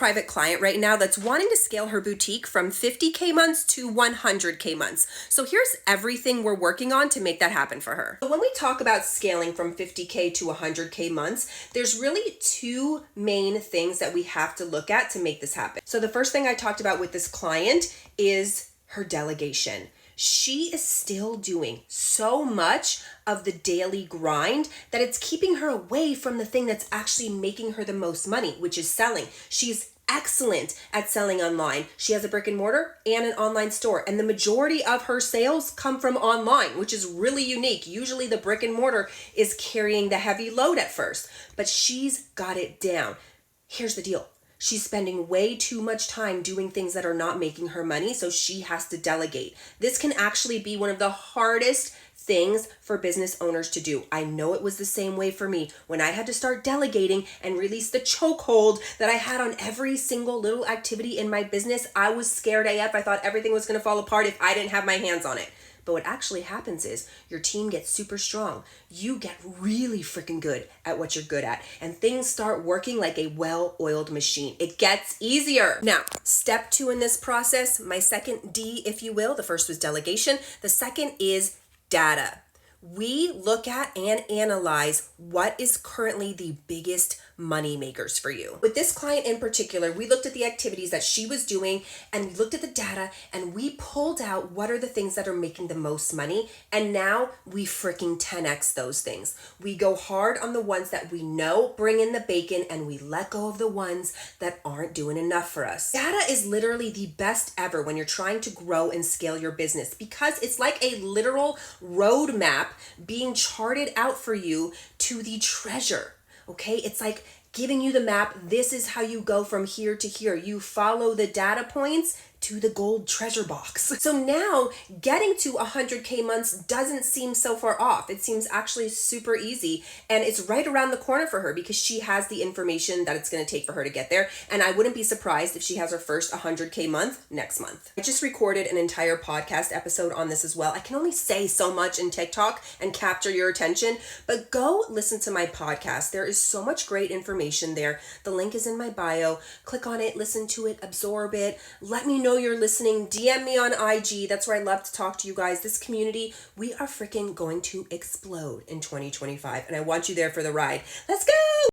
private client right now that's wanting to scale her boutique from 50K months to 100K months. So here's everything we're working on to make that happen for her. When we talk about scaling from 50K to 100K months, there's really two main things that we have to look at to make this happen. So the first thing I talked about with this client is her delegation. She is still doing so much of the daily grind that it's keeping her away from the thing that's actually making her the most money, which is selling. She's excellent at selling online. She has a brick and mortar and an online store, and the majority of her sales come from online, which is really unique. Usually the brick and mortar is carrying the heavy load at first, but she's got it down. Here's the deal. She's spending way too much time doing things that are not making her money, so she has to delegate. This can actually be one of the hardest things for business owners to do. I know it was the same way for me when I had to start delegating and release the chokehold that I had on every single little activity in my business. I was scared AF. I thought everything was going to fall apart if I didn't have my hands on it. But what actually happens is your team gets super strong. You get really freaking good at what you're good at, and things start working like a well-oiled machine. It gets easier. Now, step 2 in this process, my second D, if you will, the first was delegation. The second is data. We look at and analyze what is currently the biggest money makers for you. With this client in particular, we looked at the activities that she was doing and we looked at the data and we pulled out what are the things that are making the most money, and now we freaking 10x those things. We go hard on the ones that we know bring in the bacon and we let go of the ones that aren't doing enough for us. Data is literally the best ever when you're trying to grow and scale your business because it's like a literal roadmap being charted out for you to the treasure. Okay, it's like giving you the map. This is how you go from here to here. You follow the data points to the gold treasure box. So now getting to 100K months doesn't seem so far off. It seems actually super easy, and it's right around the corner for her because she has the information that it's going to take for her to get there. And I wouldn't be surprised if she has her first 100K month next month. I just recorded an entire podcast episode on this as well. I can only say so much in TikTok and capture your attention, but go listen to my podcast. There is so much great information there. The link is in my bio. Click on it, listen to it, absorb it. Let me know you're listening. DM me on IG. That's where I love to talk to you guys. This community, we are freaking going to explode in 2025, and I want you there for the ride. Let's go!